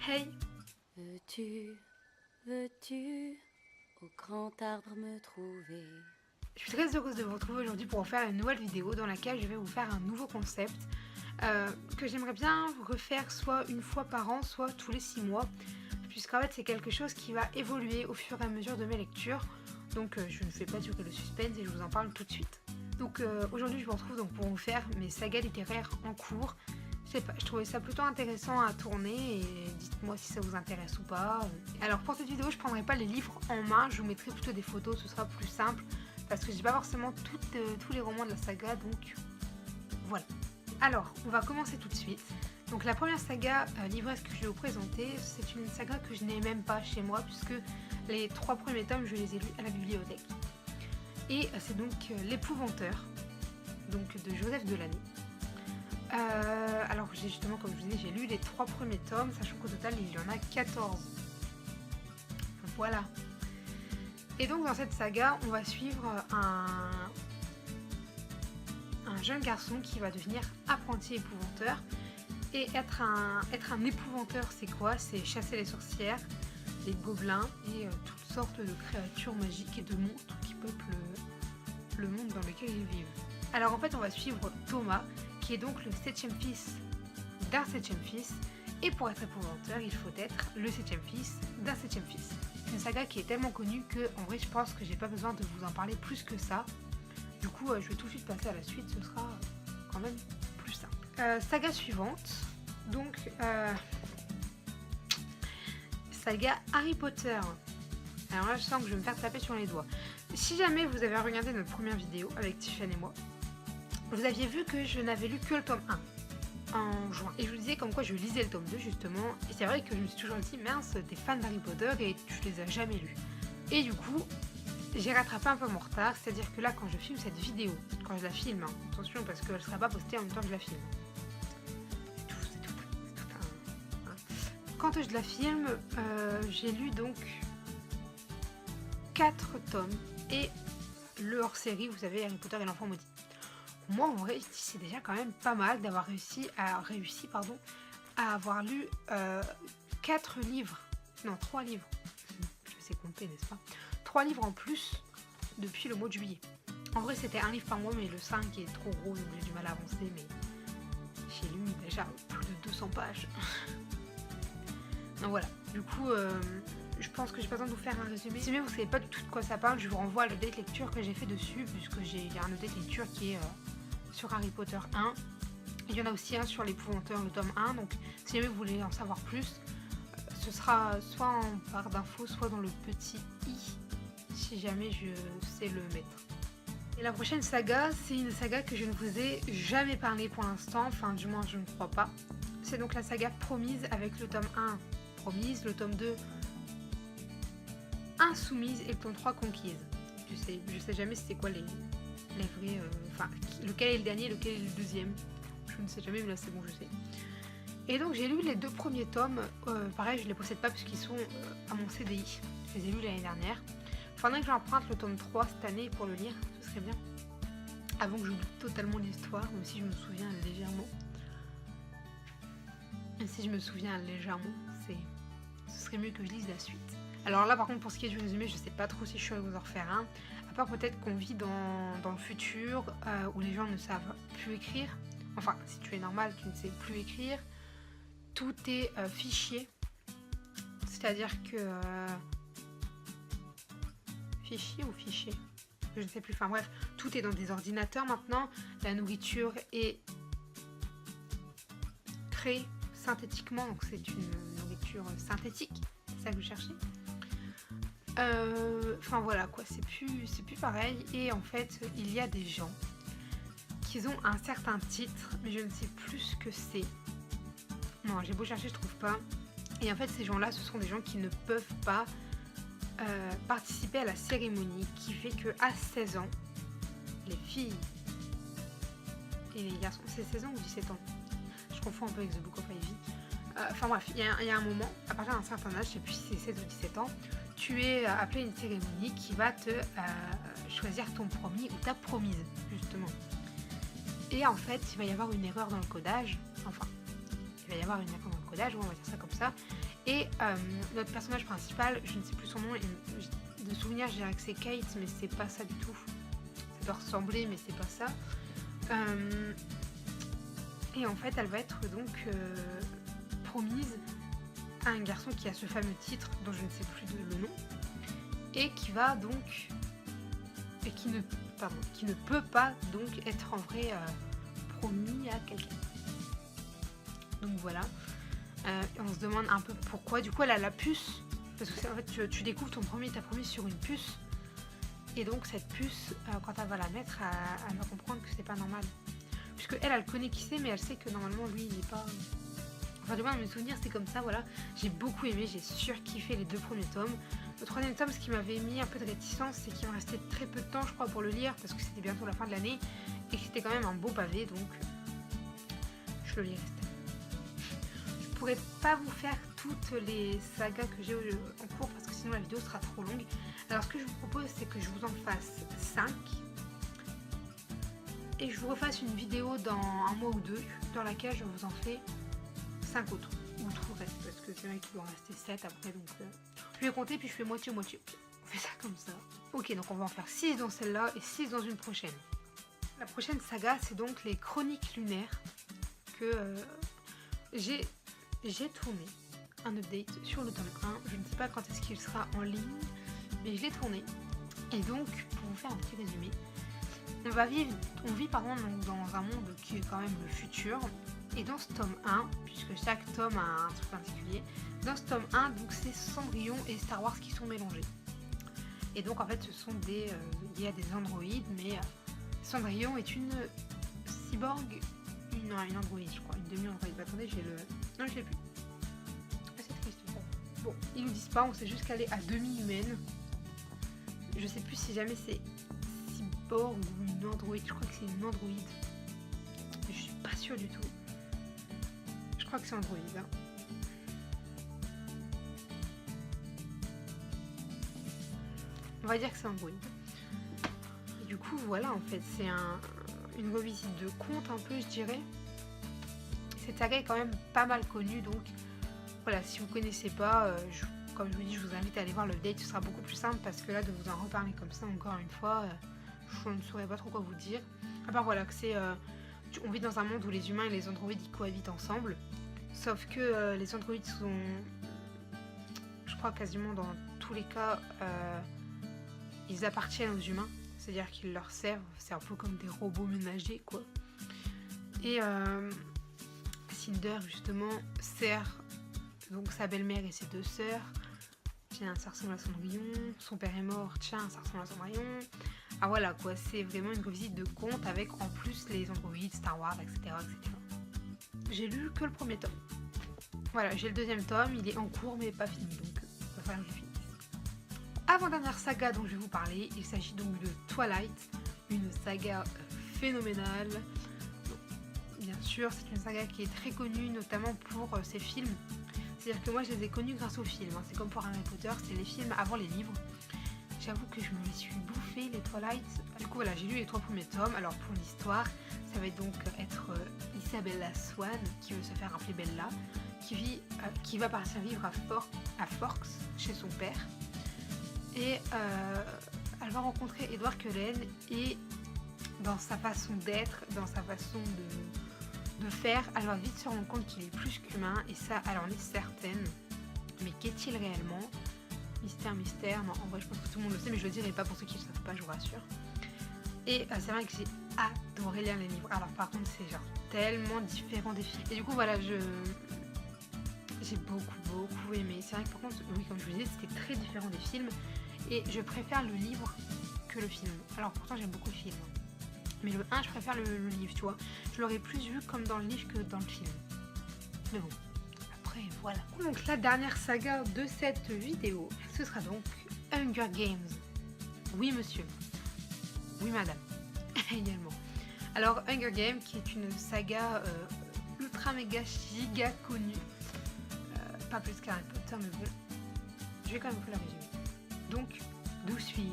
Hey, Veux-tu au grand arbre me trouver? je suis très heureuse de vous retrouver aujourd'hui pour vous faire une nouvelle vidéo dans laquelle je vais vous faire un nouveau concept que j'aimerais bien refaire soit une fois par an, soit tous les 6 mois, puisqu'en fait c'est quelque chose qui va évoluer au fur et à mesure de mes lectures. Donc je ne fais pas durer le suspense et je vous en parle tout de suite. Donc aujourd'hui je vous retrouve donc pour vous faire mes sagas littéraires en cours. Je sais pas, je trouvais ça plutôt intéressant à tourner et dites-moi si ça vous intéresse ou pas. Alors pour cette vidéo je prendrai pas les livres en main, je vous mettrai plutôt des photos, ce sera plus simple parce que j'ai pas forcément tous les romans de la saga, donc voilà. Alors on va commencer tout de suite. Donc la première saga livresque que je vais vous présenter, c'est une saga que je n'ai même pas chez moi puisque les 3 premiers tomes je les ai lus à la bibliothèque. Et c'est donc L'Épouvanteur, donc de Joseph Delaney. Alors j'ai justement, comme je vous disais, j'ai lu les 3 premiers tomes, sachant qu'au total il y en a 14. Voilà. Et donc dans cette saga, on va suivre un jeune garçon qui va devenir apprenti épouvanteur. Et être un épouvanteur, c'est quoi? C'est chasser les sorcières, les gobelins et toutes sortes de créatures magiques et de monstres qui peuplent le monde dans lequel ils vivent. Alors en fait, on va suivre Thomas, qui est donc le 7e fils d'un 7e fils. Et pour être épouvanteur, il faut être le 7e fils d'un 7e fils. C'est une saga qui est tellement connue que, en vrai, je pense que j'ai pas besoin de vous en parler plus que ça. Du coup, je vais tout de suite passer à la suite, ce sera quand même plus simple. Saga suivante, donc saga Harry Potter. Alors là, je sens que je vais me faire taper sur les doigts. Si jamais vous avez regardé notre première vidéo avec Tiffany et moi, vous aviez vu que je n'avais lu que le tome 1 en juin. Et je vous disais comme quoi je lisais le tome 2 justement. Et c'est vrai que je me suis toujours dit, mince, t'es fan d'Harry Potter et tu les as jamais lus. Et du coup, j'ai rattrapé un peu mon retard. C'est-à-dire que là, quand je filme cette vidéo, quand je la filme, hein, attention parce qu'elle ne sera pas postée en même temps que je la filme. C'est tout un... hein. Quand je la filme, j'ai lu donc 4 tomes et le hors-série, vous savez, Harry Potter et l'enfant maudit. Moi, en vrai, c'est déjà quand même pas mal d'avoir réussi à avoir lu 4 livres, non 3 livres, je sais compter n'est-ce pas, 3 livres en plus depuis le mois de juillet. En vrai c'était un livre par mois mais le 5 est trop gros donc j'ai du mal à avancer, mais j'ai lu déjà plus de 200 pages. Donc voilà, du coup je pense que j'ai pas besoin de vous faire un résumé. Si jamais vous savez pas du tout de quoi ça parle, je vous renvoie à l'update lecture que j'ai fait dessus, puisque il y a un update lecture qui est sur Harry Potter 1. Il y en a aussi un sur l'épouvanteur, le tome 1. Donc si jamais vous voulez en savoir plus, ce sera soit en barre d'infos, soit dans le petit i, si jamais je sais le mettre. Et la prochaine saga, c'est une saga que je ne vous ai jamais parlé pour l'instant, enfin du moins je ne crois pas. C'est donc la saga Promise avec le tome 1 Promise, le tome 2 Insoumise et le tome 3 Conquise. Je sais jamais c'est quoi les vrais... Enfin, lequel est le dernier, lequel est le deuxième. Je ne sais jamais, mais là c'est bon, je sais. Et donc j'ai lu les 2 premiers tomes. Pareil, je ne les possède pas puisqu'ils sont à mon CDI. Je les ai lus l'année dernière. Il faudrait que j'emprunte le tome 3 cette année pour le lire, ce serait bien. Avant que j'oublie totalement l'histoire, même si je me souviens légèrement. Et si je me souviens légèrement, ce serait mieux que je lise la suite. Alors là par contre pour ce qui est du résumé, je sais pas trop si je suis vous en refaire un. À part peut-être qu'on vit dans le futur où les gens ne savent plus écrire. Enfin, si tu es normal, tu ne sais plus écrire. Tout est fichier. C'est-à-dire que... fichier ou fichier? Je ne sais plus. Enfin bref, tout est dans des ordinateurs maintenant. La nourriture est créée synthétiquement. Donc c'est une nourriture synthétique. C'est ça que vous cherchez? Enfin voilà quoi, c'est plus pareil. Et en fait, il y a des gens qui ont un certain titre, mais je ne sais plus ce que c'est. Non, j'ai beau chercher, je trouve pas. Et en fait, ces gens-là, ce sont des gens qui ne peuvent pas participer à la cérémonie, qui fait que à 16 ans, les filles et les garçons, c'est 16 ans ou 17 ans? Je confonds un peu avec The Book of Ivy. Enfin bref, il y a un moment, à partir d'un certain âge, je sais plus si c'est 16 ou 17 ans, tu es appelé à une cérémonie qui va te choisir ton promis ou ta promise, justement. Et en fait, il va y avoir une erreur dans le codage, enfin, il va y avoir une erreur dans le codage, on va dire ça comme ça, Et notre personnage principal, je ne sais plus son nom, de souvenir je dirais que c'est Kate, mais c'est pas ça du tout. Ça doit ressembler, mais c'est pas ça. Et en fait, elle va être donc promise à un garçon qui a ce fameux titre dont je ne sais plus le nom, et qui va donc et qui ne peut pas donc être en vrai promis à quelqu'un. Donc voilà. Et on se demande un peu pourquoi. Du coup, elle a la puce. Parce que en fait, tu découvres ta promise sur une puce. Et donc, cette puce, quand elle va la mettre, elle va comprendre que c'est pas normal. Puisque elle connaît qui c'est, mais elle sait que normalement, lui, il n'est pas. Enfin, du moins, dans mes souvenirs, c'est comme ça, voilà. J'ai beaucoup aimé, j'ai surkiffé les 2 premiers tomes. Le 3e tome, ce qui m'avait mis un peu de réticence, c'est qu'il me restait très peu de temps, je crois, pour le lire, parce que c'était bientôt la fin de l'année. Et que c'était quand même un beau pavé, donc je le lirai cette année. Je pourrais pas vous faire toutes les sagas que j'ai en cours parce que sinon la vidéo sera trop longue. Alors ce que je vous propose, c'est que je vous en fasse 5 et je vous refasse une vidéo dans un mois ou 2 dans laquelle je vous en fais 5 autres ou tout le reste parce que c'est vrai qu'il doit en rester 7 après, donc je vais compter puis je fais moitié-moitié. On fait ça comme ça. Ok, donc on va en faire 6 dans celle-là et 6 dans une prochaine. La prochaine saga, c'est donc les Chroniques lunaires que j'ai tourné un update sur le tome 1. Je ne sais pas quand est-ce qu'il sera en ligne, mais je l'ai tourné. Et donc, pour vous faire un petit résumé, on vit donc dans un monde qui est quand même le futur. Et dans ce tome 1, puisque chaque tome a un truc particulier, dans ce tome 1, donc c'est Cendrillon et Star Wars qui sont mélangés. Et donc en fait, ce sont il y a des androïdes, mais Cendrillon est une cyborg, une androïde, je crois, une demi-androïde. Attendez, non, je l'ai plus. Ah, c'est triste ça. Bon, ils nous disent pas, on sait juste qu'elle est à demi-humaine. Je sais plus si jamais c'est cyborg ou une androïde. Je crois que c'est une androïde. Je suis pas sûre du tout. Je crois que c'est androïde. Hein. On va dire que c'est androïde. Et du coup, voilà, en fait, c'est une revisite de conte un peu, je dirais. Cette saga est quand même pas mal connue, donc voilà, si vous connaissez pas, comme je vous dis, je vous invite à aller voir le update, ce sera beaucoup plus simple parce que là, de vous en reparler comme ça, encore une fois, je ne saurais pas trop quoi vous dire. À part voilà, que on vit dans un monde où les humains et les androïdes ils cohabitent ensemble, sauf que les androïdes sont, je crois quasiment dans tous les cas, ils appartiennent aux humains, c'est-à-dire qu'ils leur servent, c'est un peu comme des robots ménagers, quoi. Et Cinder, justement, sert donc sa belle-mère et ses 2 sœurs. Tiens, ça ressemble à Cendrillon. Son père est mort. Tiens, ça ressemble à Cendrillon. Ah voilà, quoi, c'est vraiment une revisite de conte avec en plus les androïdes, Star Wars, etc. etc. J'ai lu que le 1er tome. Voilà, j'ai le 2e tome, il est en cours mais pas fini, donc il va falloir que je finisse. Avant-dernière saga dont je vais vous parler, il s'agit donc de Twilight, une saga phénoménale. Bien sûr, c'est une saga qui est très connue, notamment pour ses films. C'est-à-dire que moi, je les ai connus grâce aux films. C'est comme pour Harry Potter, c'est les films avant les livres. J'avoue que je me les suis bouffé, les Twilight. Du coup, voilà, j'ai lu les 3 premiers tomes. Alors, pour l'histoire, ça va donc être Isabella Swan, qui veut se faire appeler Bella, qui va partir vivre à Forks, chez son père. Et elle va rencontrer Edward Cullen et dans sa façon d'être, dans sa façon de faire, elle va vite se rendre compte qu'il est plus qu'humain et ça, elle en est certaine. Mais qu'est-il réellement? Mystère, non, en vrai je pense que tout le monde le sait, mais je le dirai pas pour ceux qui ne le savent pas, je vous rassure. Et c'est vrai que j'ai adoré lire les livres. Alors par contre, c'est genre tellement différent des films. Et du coup, voilà, j'ai beaucoup aimé. C'est vrai que par contre, oui, comme je vous disais, c'était très différent des films. Et je préfère le livre que le film. Alors pourtant, j'aime beaucoup le film. Mais le 1, je préfère le livre, tu vois. Je l'aurais plus vu comme dans le livre que dans le film. Mais bon, après, voilà. Donc, la dernière saga de cette vidéo, ce sera donc Hunger Games. Oui, monsieur. Oui, madame. Également. Alors, Hunger Games, qui est une saga ultra méga giga connue. Pas plus qu'Harry Potter, mais bon. Je vais quand même vous la résumer. Donc, 12 filles,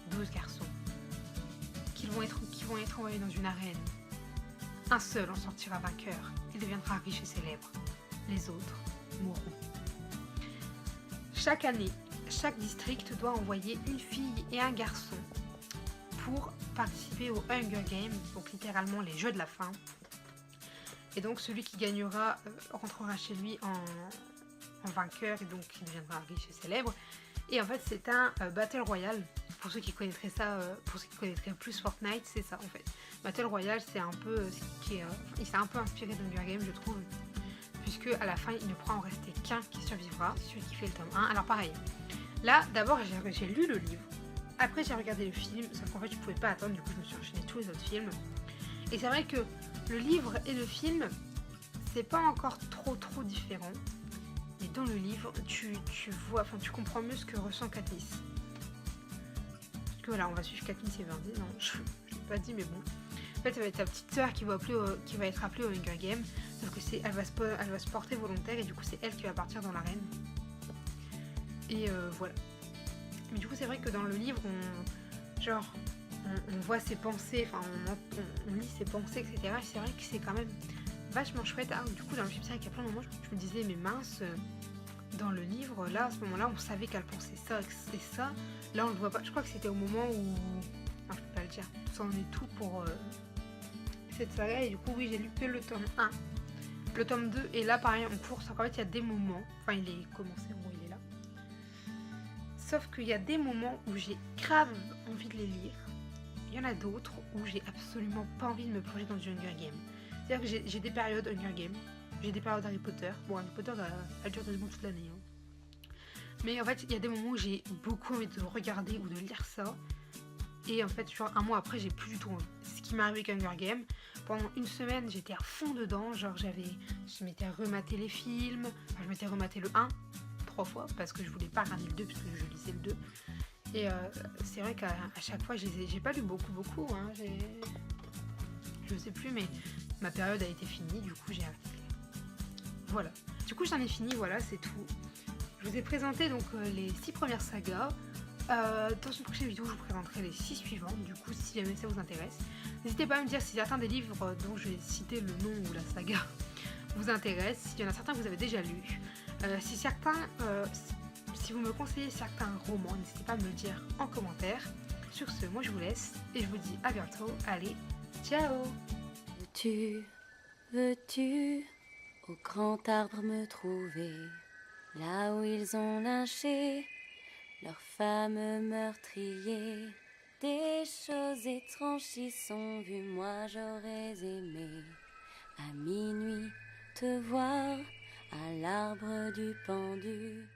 12 garçons. Qui vont être envoyés dans une arène. Un seul en sortira vainqueur. Il deviendra riche et célèbre. Les autres mourront. chaque année, chaque district doit envoyer une fille et un garçon pour participer aux Hunger Games, donc littéralement les jeux de la faim. Et donc celui qui gagnera rentrera chez lui en vainqueur et donc il deviendra riche et célèbre. Et en fait c'est un Battle Royale. Pour ceux qui connaîtraient ça, pour ceux qui connaîtraient plus Fortnite, c'est ça en fait. Battle Royale c'est un peu il s'est un peu inspiré d'Hunger Games je trouve. Puisque à la fin il ne pourra en rester qu'un qui survivra, celui qui fait le tome 1. Alors pareil, là d'abord j'ai lu le livre. Après j'ai regardé le film, sauf qu'en fait je pouvais pas attendre, du coup je me suis enchaîné tous les autres films. Et c'est vrai que le livre et le film, c'est pas encore trop différent. Mais dans le livre, tu vois, enfin tu comprends mieux ce que ressent Katniss. Parce que voilà, on va suivre Katniss et Verdi, non, je l'ai pas dit mais bon. En fait ça va être ta petite sœur qui va être appelée au Hunger Games, sauf que elle va se porter volontaire et du coup c'est elle qui va partir dans l'arène. Et voilà. Mais du coup c'est vrai que dans le livre, on voit ses pensées, enfin on lit ses pensées, etc. Et c'est vrai que c'est quand même vachement chouette. Ah, du coup dans le film c'est vrai qu'il y a plein de moments je me disais mais mince, dans le livre là à ce moment là on savait qu'elle pensait ça et ça. Là on le voit pas, je crois que c'était au moment où... Enfin, je peux pas le dire, ça en est tout pour cette saga. Et du coup oui j'ai lu que le tome 1. Le tome 2 est là pareil en cours, en fait il y a des moments, enfin il est commencé en gros, il est là. Sauf qu'il y a des moments où j'ai grave envie de les lire. Il y en a d'autres où j'ai absolument pas envie de me plonger dans du Hunger Game. C'est-à-dire que j'ai des périodes Hunger Game, j'ai des périodes Harry Potter. Bon, Harry Potter, elle dure quasiment toute l'année. Hein. Mais en fait, il y a des moments où j'ai beaucoup envie de regarder ou de lire ça. Et en fait, genre un mois après, j'ai plus du tout envie. C'est ce qui m'est arrivé avec Hunger Game. Pendant une semaine, j'étais à fond dedans. Genre, je m'étais rematé les films. Enfin, je m'étais rematé le 1 3 fois parce que je voulais pas regarder le 2 parce que je lisais le 2. Et c'est vrai qu'à chaque fois, j'ai pas lu beaucoup. Hein, je sais plus, mais ma période a été finie. Du coup, j'ai arrêté. Voilà. Du coup, j'en ai fini. Voilà, c'est tout. Je vous ai présenté donc les 6 premières sagas. Dans une prochaine vidéo, je vous présenterai les 6 suivantes. Du coup, si jamais ça vous intéresse, n'hésitez pas à me dire si certains des livres dont je vais citer le nom ou la saga vous intéressent. S'il y en a certains que vous avez déjà lus. Si vous me conseillez certains romans, n'hésitez pas à me le dire en commentaire. Sur ce, moi je vous laisse et je vous dis à bientôt. Allez, ciao! Veux-tu au grand arbre me trouver, là où ils ont lynché leurs femmes meurtriers? Des choses étranges y sont vues, moi j'aurais aimé à minuit te voir à l'arbre du pendu.